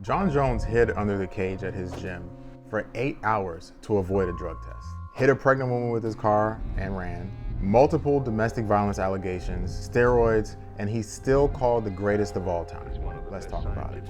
Jon Jones hid under the cage at his gym for 8 hours to avoid a drug test. Hit a pregnant woman with his car and ran. Multiple domestic violence allegations, steroids, and he's still called the greatest of all time. Let's talk about it.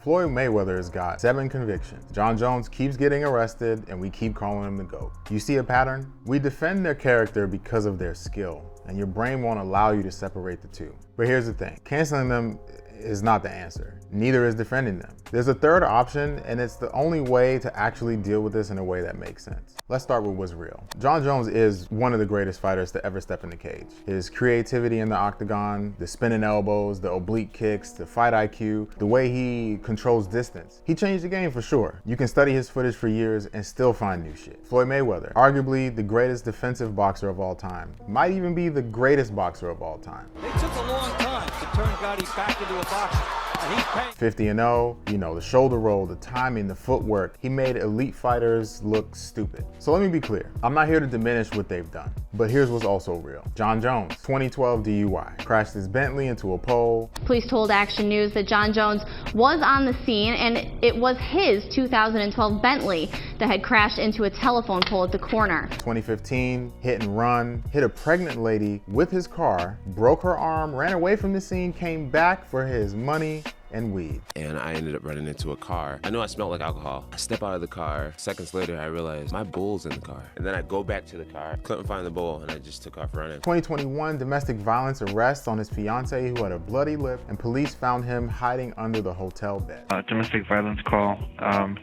Floyd Mayweather has got 7 convictions. Jon Jones keeps getting arrested and we keep calling him the GOAT. You see a pattern? We defend their character because of their skill, and your brain won't allow you to separate the two. But here's the thing, canceling them is not the answer. Neither is defending them. There's a third option, and it's the only way to actually deal with this in a way that makes sense. Let's start with what's real. Jon Jones is one of the greatest fighters to ever step in the cage. His creativity in the octagon, the spinning elbows, the oblique kicks, the fight IQ, the way he controls distance. He changed the game for sure. You can study his footage for years and still find new shit. Floyd Mayweather, arguably the greatest defensive boxer of all time. Might even be the greatest boxer of all time. It took a long time to turn Gotti back into a boxer. 50-0, you know, the shoulder roll, the timing, the footwork. He made elite fighters look stupid. So let me be clear. I'm not here to diminish what they've done, but here's what's also real. Jon Jones, 2012 DUI, crashed his Bentley into a pole. Police told Action News that Jon Jones was on the scene and it was his 2012 Bentley that had crashed into a telephone pole at the corner. 2015, hit and run, hit a pregnant lady with his car, broke her arm, ran away from the scene, came back for his money and weed. And I ended up running into a car. I knew I smelled like alcohol. I step out of the car. Seconds later, I realized my bull's in the car. And then I go back to the car, couldn't find the bull, and I just took off running. 2021, domestic violence arrest on his fiance who had a bloody lip, and police found him hiding under the hotel bed. Domestic violence call.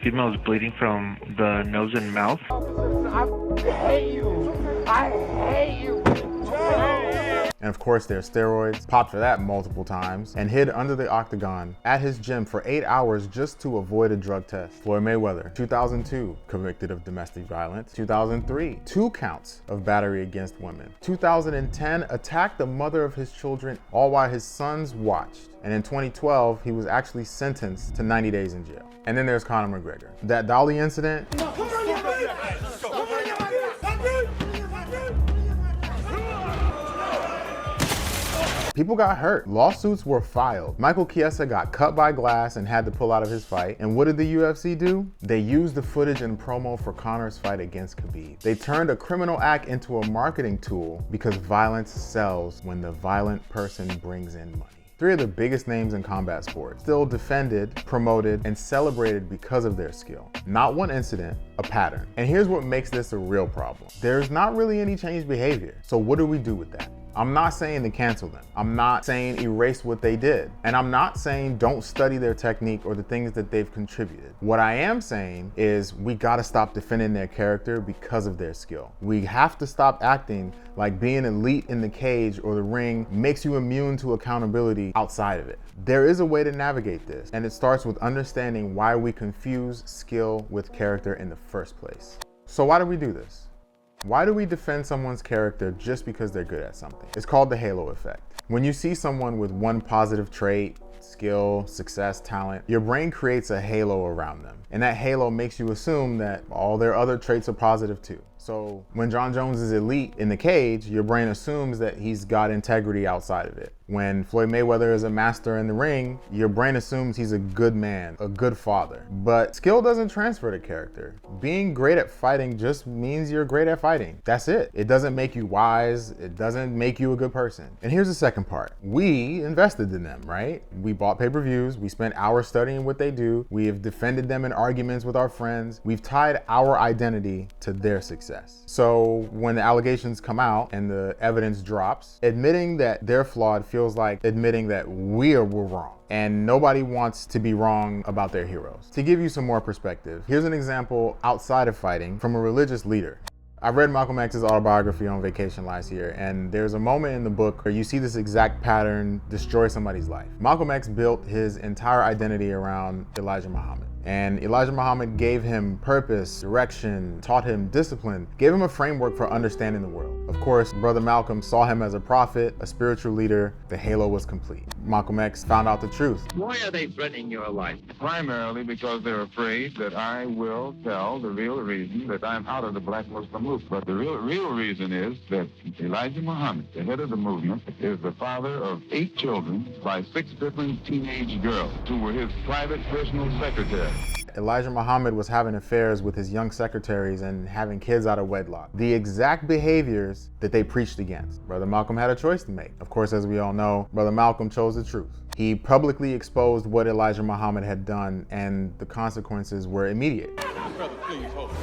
Female is bleeding from the nose and mouth. I hate you. I hate you. And of course there's steroids, popped for that multiple times, and hid under the octagon at his gym for 8 hours just to avoid a drug test. Floyd Mayweather, 2002, convicted of domestic violence. 2003, 2 counts of battery against women. 2010, attacked the mother of his children, all while his sons watched. And in 2012, he was actually sentenced to 90 days in jail. And then there's Conor McGregor. That dolly incident, people got hurt. Lawsuits were filed. Michael Chiesa got cut by glass and had to pull out of his fight. And what did the UFC do? They used the footage and promo for Conor's fight against Khabib. They turned a criminal act into a marketing tool because violence sells when the violent person brings in money. 3 of the biggest names in combat sports still defended, promoted, and celebrated because of their skill. Not one incident, a pattern. And here's what makes this a real problem. There's not really any changed behavior. So what do we do with that? I'm not saying to cancel them. I'm not saying erase what they did. And I'm not saying don't study their technique or the things that they've contributed. What I am saying is we gotta stop defending their character because of their skill. We have to stop acting like being elite in the cage or the ring makes you immune to accountability outside of it. There is a way to navigate this, and it starts with understanding why we confuse skill with character in the first place. So why do we do this? Why do we defend someone's character just because they're good at something? It's called the halo effect. When you see someone with one positive trait, skill, success, talent, your brain creates a halo around them. And that halo makes you assume that all their other traits are positive too. So when Jon Jones is elite in the cage, your brain assumes that he's got integrity outside of it. When Floyd Mayweather is a master in the ring, your brain assumes he's a good man, a good father. But skill doesn't transfer to character. Being great at fighting just means you're great at fighting. That's it. It doesn't make you wise. It doesn't make you a good person. And here's the second part. We invested in them, right? We bought pay-per-views. We spent hours studying what they do. We have defended them in arguments with our friends. We've tied our identity to their success. So when the allegations come out and the evidence drops, admitting that they're flawed feels like admitting that we were wrong. And nobody wants to be wrong about their heroes. To give you some more perspective, here's an example outside of fighting from a religious leader. I read Malcolm X's autobiography on vacation last year, and there's a moment in the book where you see this exact pattern destroy somebody's life. Malcolm X built his entire identity around Elijah Muhammad. And Elijah Muhammad gave him purpose, direction, taught him discipline, gave him a framework for understanding the world. Of course, Brother Malcolm saw him as a prophet, a spiritual leader. The halo was complete. Malcolm X found out the truth. Why are they threatening your life? Primarily because they're afraid that I will tell the real reason that I'm out of the black Muslim movement. But the real reason is that Elijah Muhammad, the head of the movement, is the father of 8 children by 6 different teenage girls who were his private personal secretary. Elijah Muhammad was having affairs with his young secretaries and having kids out of wedlock. The exact behaviors that they preached against. Brother Malcolm had a choice to make. Of course, as we all know, Brother Malcolm chose the truth. He publicly exposed what Elijah Muhammad had done, and the consequences were immediate. Brother, please, hold on.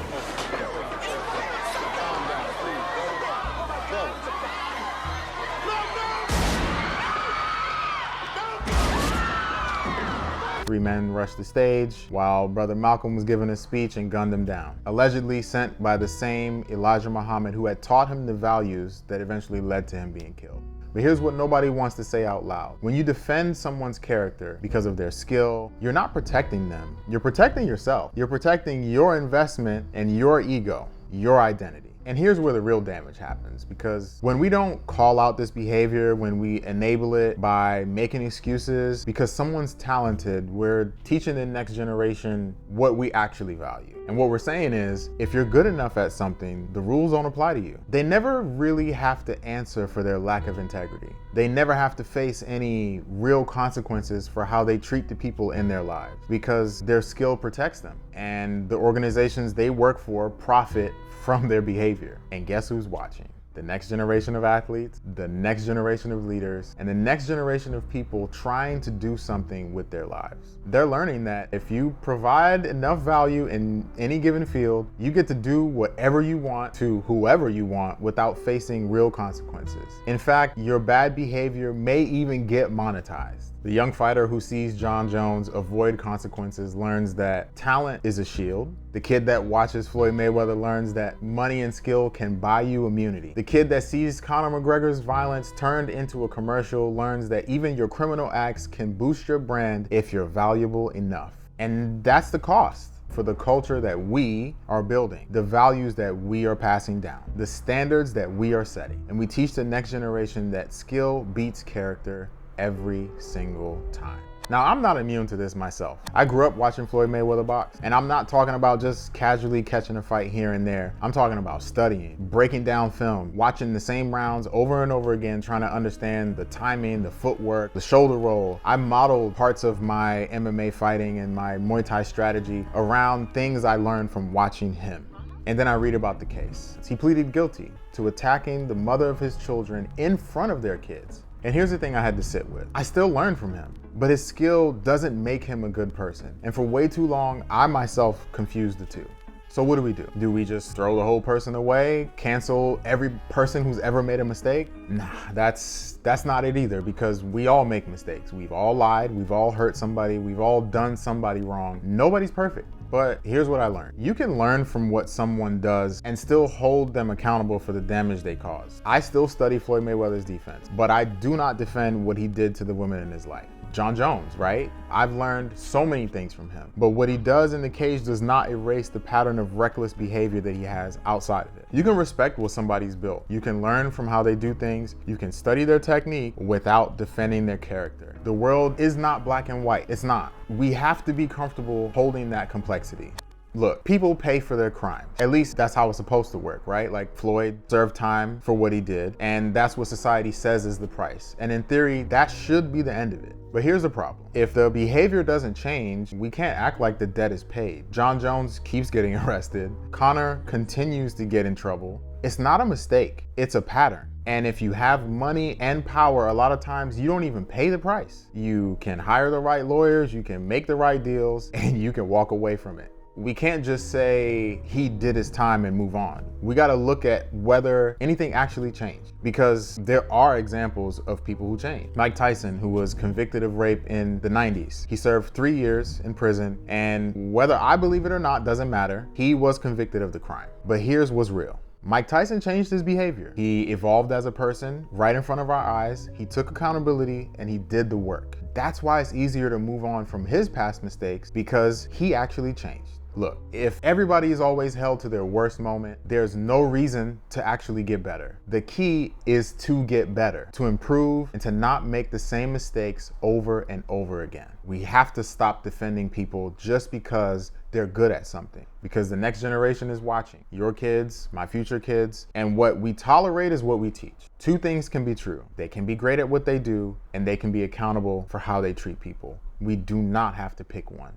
Three men rushed the stage while Brother Malcolm was giving a speech and gunned him down. Allegedly sent by the same Elijah Muhammad who had taught him the values that eventually led to him being killed. But here's what nobody wants to say out loud. When you defend someone's character because of their skill, you're not protecting them. You're protecting yourself. You're protecting your investment and your ego, your identity. And here's where the real damage happens, because when we don't call out this behavior, when we enable it by making excuses because someone's talented, we're teaching the next generation what we actually value. And what we're saying is, if you're good enough at something, the rules don't apply to you. They never really have to answer for their lack of integrity. They never have to face any real consequences for how they treat the people in their lives, because their skill protects them. And the organizations they work for profit from their behavior. And guess who's watching? The next generation of athletes, the next generation of leaders, and the next generation of people trying to do something with their lives. They're learning that if you provide enough value in any given field, you get to do whatever you want to whoever you want without facing real consequences. In fact, your bad behavior may even get monetized. The young fighter who sees Jon Jones avoid consequences learns that talent is a shield. The kid that watches Floyd Mayweather learns that money and skill can buy you immunity. The kid that sees Conor McGregor's violence turned into a commercial learns that even your criminal acts can boost your brand if you're valuable enough. And that's the cost for the culture that we are building, the values that we are passing down, the standards that we are setting. And we teach the next generation that skill beats character every single time. Now, I'm not immune to this myself. I grew up watching Floyd Mayweather box, and I'm not talking about just casually catching a fight here and there. I'm talking about studying, breaking down film, watching the same rounds over and over again, trying to understand the timing, the footwork, the shoulder roll. I modeled parts of my MMA fighting and my Muay Thai strategy around things I learned from watching him. And then I read about the case. He pleaded guilty to attacking the mother of his children in front of their kids. And here's the thing I had to sit with. I still learn from him, but his skill doesn't make him a good person. And for way too long, I myself confused the two. So what do? Do we just throw the whole person away? Cancel every person who's ever made a mistake? Nah, that's not it either, because we all make mistakes. We've all lied, we've all hurt somebody, we've all done somebody wrong. Nobody's perfect. But here's what I learned. You can learn from what someone does and still hold them accountable for the damage they caused. I still study Floyd Mayweather's defense, but I do not defend what he did to the women in his life. Jon Jones, right? I've learned so many things from him, but what he does in the cage does not erase the pattern of reckless behavior that he has outside of it. You can respect what somebody's built. You can learn from how they do things. You can study their technique without defending their character. The world is not black and white. It's not. We have to be comfortable holding that complexity. Look, people pay for their crime. At least that's how it's supposed to work, right? Like Floyd served time for what he did, and that's what society says is the price. And in theory, that should be the end of it. But here's the problem. If the behavior doesn't change, we can't act like the debt is paid. Jon Jones keeps getting arrested. Conor continues to get in trouble. It's not a mistake, it's a pattern. And if you have money and power, a lot of times you don't even pay the price. You can hire the right lawyers, you can make the right deals, and you can walk away from it. We can't just say he did his time and move on. We gotta look at whether anything actually changed, because there are examples of people who changed. Mike Tyson, who was convicted of rape in the 90s. He served 3 years in prison, and whether I believe it or not doesn't matter. He was convicted of the crime. But here's what's real. Mike Tyson changed his behavior. He evolved as a person right in front of our eyes. He took accountability and he did the work. That's why it's easier to move on from his past mistakes, because he actually changed. Look, if everybody is always held to their worst moment, there's no reason to actually get better. The key is to get better, to improve, and to not make the same mistakes over and over again. We have to stop defending people just because they're good at something, because the next generation is watching. Your kids, my future kids, and what we tolerate is what we teach. Two things can be true. They can be great at what they do, and they can be accountable for how they treat people. We do not have to pick one.